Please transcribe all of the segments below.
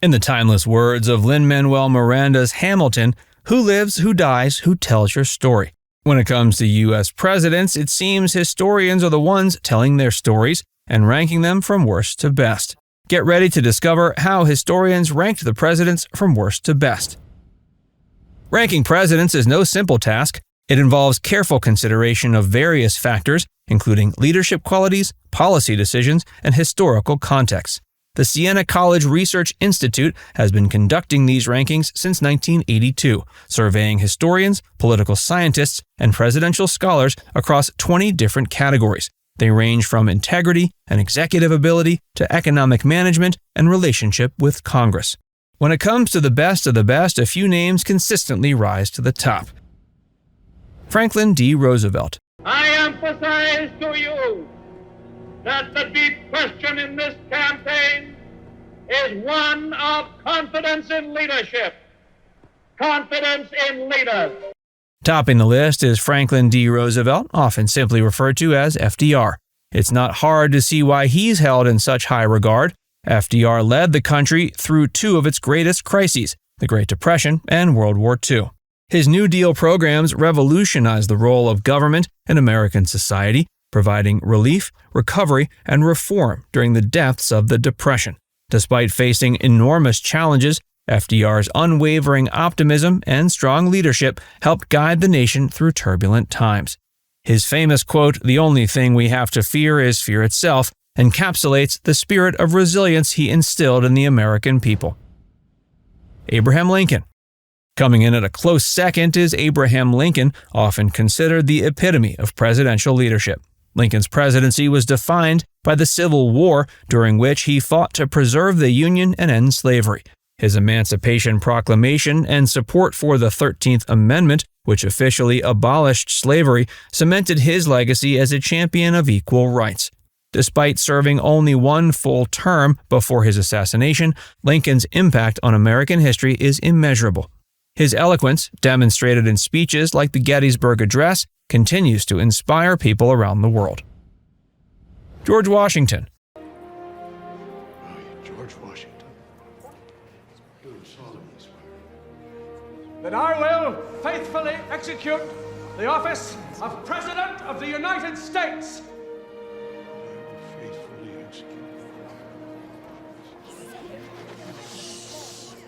In the timeless words of Lin-Manuel Miranda's Hamilton, who lives, who dies, who tells your story? When it comes to U.S. presidents, it seems historians are the ones telling their stories and ranking them from worst to best. Get ready to discover how historians ranked the presidents from worst to best. Ranking presidents is no simple task. It involves careful consideration of various factors, including leadership qualities, policy decisions, and historical context. The Siena College Research Institute has been conducting these rankings since 1982, surveying historians, political scientists, and presidential scholars across 20 different categories. They range from integrity and executive ability to economic management and relationship with Congress. When it comes to the best of the best, a few names consistently rise to the top. Franklin D. Roosevelt. I emphasize to you that the deep question in this campaign is one of confidence in leadership, confidence in leaders. Topping the list is Franklin D. Roosevelt, often simply referred to as FDR. It's not hard to see why he's held in such high regard. FDR led the country through two of its greatest crises, the Great Depression and World War II. His New Deal programs revolutionized the role of government in American society, providing relief, recovery, and reform during the depths of the Depression. Despite facing enormous challenges, FDR's unwavering optimism and strong leadership helped guide the nation through turbulent times. His famous quote, "The only thing we have to fear is fear itself," encapsulates the spirit of resilience he instilled in the American people. Abraham Lincoln. Coming in at a close second is Abraham Lincoln, often considered the epitome of presidential leadership. Lincoln's presidency was defined by the Civil War, during which he fought to preserve the Union and end slavery. His Emancipation Proclamation and support for the 13th Amendment, which officially abolished slavery, cemented his legacy as a champion of equal rights. Despite serving only one full term before his assassination, Lincoln's impact on American history is immeasurable. His eloquence, demonstrated in speeches like the Gettysburg Address, continues to inspire people around the world. George Washington. George Washington. Do solemnly swear that I will faithfully execute the office of President of the United States. I will faithfully execute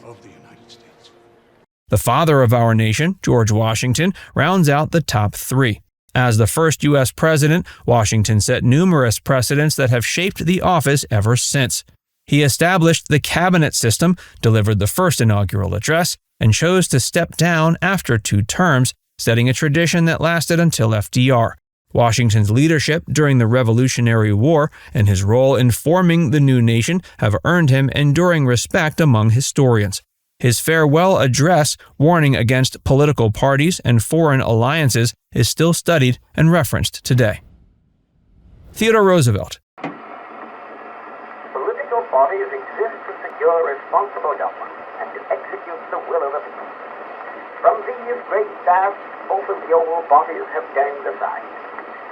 of the United States. The father of our nation, George Washington, rounds out the top three. As the first U.S. president, Washington set numerous precedents that have shaped the office ever since. He established the cabinet system, delivered the first inaugural address, and chose to step down after 2 terms, setting a tradition that lasted until FDR. Washington's leadership during the Revolutionary War and his role in forming the new nation have earned him enduring respect among historians. His farewell address, warning against political parties and foreign alliances, is still studied and referenced today. Theodore Roosevelt. Political parties exist to secure responsible government and to execute the will of the people. From these great tasks, both of the old parties have turned aside.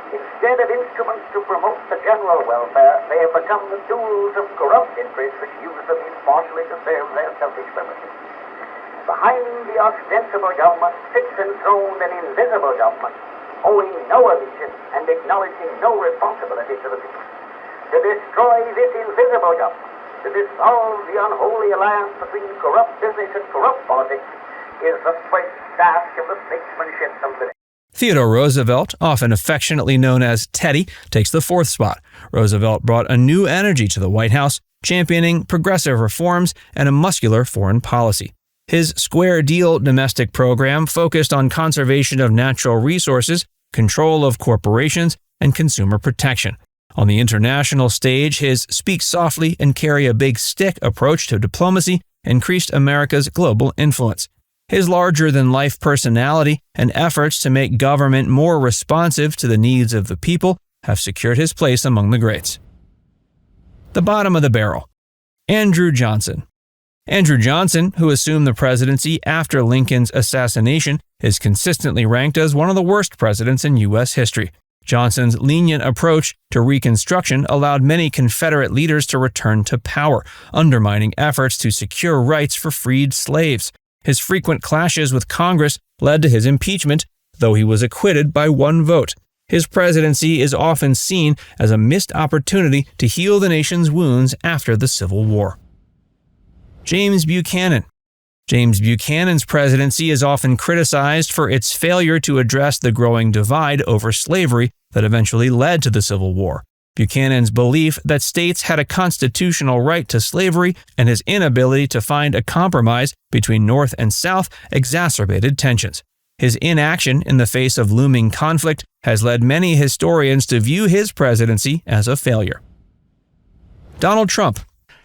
Instead of instruments to promote the general welfare, they have become the tools of corrupt interests which use them impartially to serve their selfish purposes. Behind the ostensible government sits enthroned an invisible government, owing no allegiance and acknowledging no responsibility to the people. To destroy this invisible government, to dissolve the unholy alliance between corrupt business and corrupt politics, is the first task of the statesmanship of the day. Theodore Roosevelt, often affectionately known as Teddy, takes the 4th spot. Roosevelt brought a new energy to the White House, championing progressive reforms and a muscular foreign policy. His Square Deal domestic program focused on conservation of natural resources, control of corporations, and consumer protection. On the international stage, his speak softly and carry a big stick approach to diplomacy increased America's global influence. His larger-than-life personality and efforts to make government more responsive to the needs of the people have secured his place among the greats. The bottom of the barrel. Andrew Johnson. Andrew Johnson, who assumed the presidency after Lincoln's assassination, is consistently ranked as one of the worst presidents in U.S. history. Johnson's lenient approach to Reconstruction allowed many Confederate leaders to return to power, undermining efforts to secure rights for freed slaves. His frequent clashes with Congress led to his impeachment, though he was acquitted by one vote. His presidency is often seen as a missed opportunity to heal the nation's wounds after the Civil War. James Buchanan. James Buchanan's presidency is often criticized for its failure to address the growing divide over slavery that eventually led to the Civil War. Buchanan's belief that states had a constitutional right to slavery and his inability to find a compromise between North and South exacerbated tensions. His inaction in the face of looming conflict has led many historians to view his presidency as a failure. Donald Trump.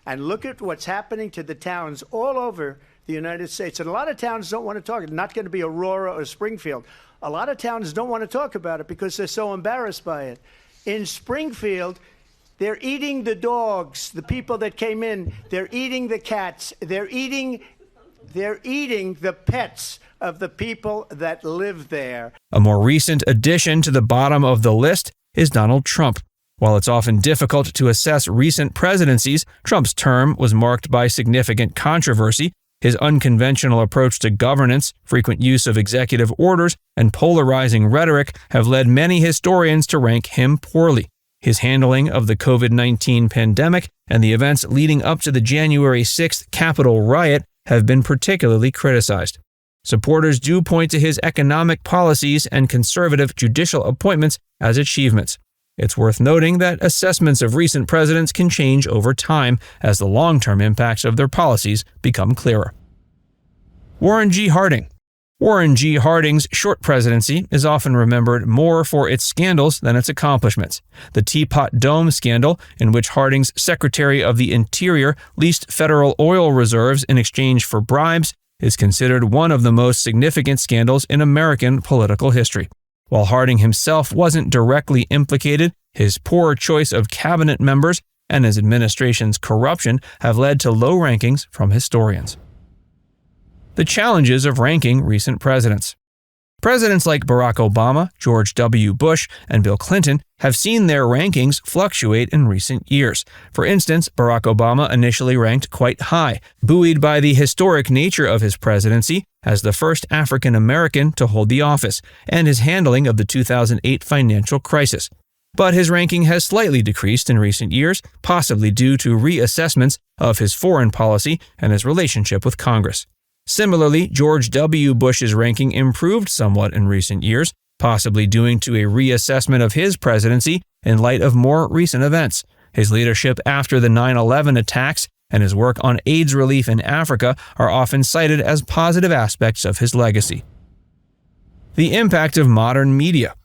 And look at what's happening to the towns all over the United States. And a lot of towns don't want to talk. It's not going to be Aurora or Springfield. A lot of towns don't want to talk about it because they're so embarrassed by it. In Springfield, they're eating the dogs, the people that came in. They're eating the cats. They're eating the pets of the people that live there. A more recent addition to the bottom of the list is Donald Trump. While it's often difficult to assess recent presidencies, Trump's term was marked by significant controversy. His unconventional approach to governance, frequent use of executive orders, and polarizing rhetoric have led many historians to rank him poorly. His handling of the COVID-19 pandemic and the events leading up to the January 6th Capitol riot have been particularly criticized. Supporters do point to his economic policies and conservative judicial appointments as achievements. It's worth noting that assessments of recent presidents can change over time as the long-term impacts of their policies become clearer. Warren G. Harding. Warren G. Harding's short presidency is often remembered more for its scandals than its accomplishments. The Teapot Dome scandal, in which Harding's Secretary of the Interior leased federal oil reserves in exchange for bribes, is considered one of the most significant scandals in American political history. While Harding himself wasn't directly implicated, his poor choice of cabinet members and his administration's corruption have led to low rankings from historians. The challenges of ranking recent presidents. Presidents like Barack Obama, George W. Bush, and Bill Clinton have seen their rankings fluctuate in recent years. For instance, Barack Obama initially ranked quite high, buoyed by the historic nature of his presidency as the first African American to hold the office, and his handling of the 2008 financial crisis. But his ranking has slightly decreased in recent years, possibly due to reassessments of his foreign policy and his relationship with Congress. Similarly, George W. Bush's ranking improved somewhat in recent years, possibly due to a reassessment of his presidency in light of more recent events. His leadership after the 9/11 attacks and his work on AIDS relief in Africa are often cited as positive aspects of his legacy. The impact of modern media.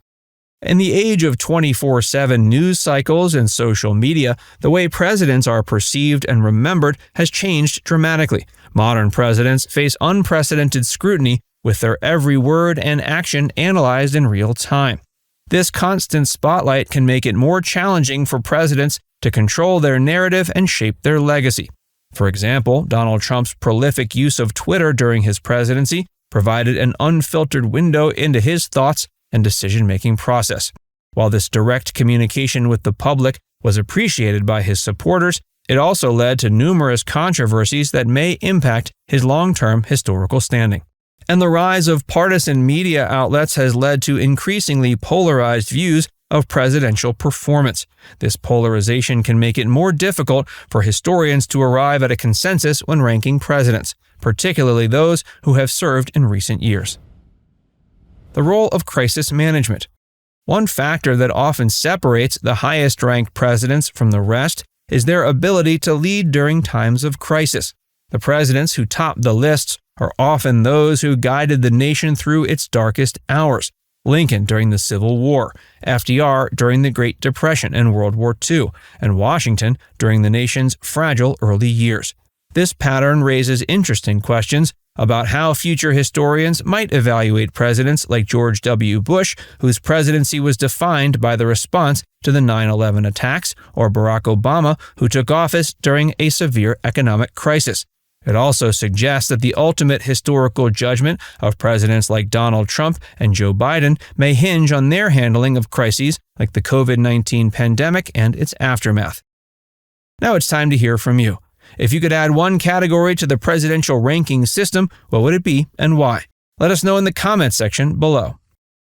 In the age of 24/7 news cycles and social media, the way presidents are perceived and remembered has changed dramatically. Modern presidents face unprecedented scrutiny with their every word and action analyzed in real time. This constant spotlight can make it more challenging for presidents to control their narrative and shape their legacy. For example, Donald Trump's prolific use of Twitter during his presidency provided an unfiltered window into his thoughts and decision-making process. While this direct communication with the public was appreciated by his supporters, it also led to numerous controversies that may impact his long-term historical standing. And the rise of partisan media outlets has led to increasingly polarized views of presidential performance. This polarization can make it more difficult for historians to arrive at a consensus when ranking presidents, particularly those who have served in recent years. The role of crisis management. One factor that often separates the highest-ranked presidents from the rest is their ability to lead during times of crisis. The presidents who top the lists are often those who guided the nation through its darkest hours. Lincoln during the Civil War, FDR during the Great Depression and World War II, and Washington during the nation's fragile early years. This pattern raises interesting questions about how future historians might evaluate presidents like George W. Bush, whose presidency was defined by the response to the 9/11 attacks, or Barack Obama, who took office during a severe economic crisis. It also suggests that the ultimate historical judgment of presidents like Donald Trump and Joe Biden may hinge on their handling of crises like the COVID-19 pandemic and its aftermath. Now it's time to hear from you. If you could add one category to the presidential ranking system, what would it be and why? Let us know in the comments section below.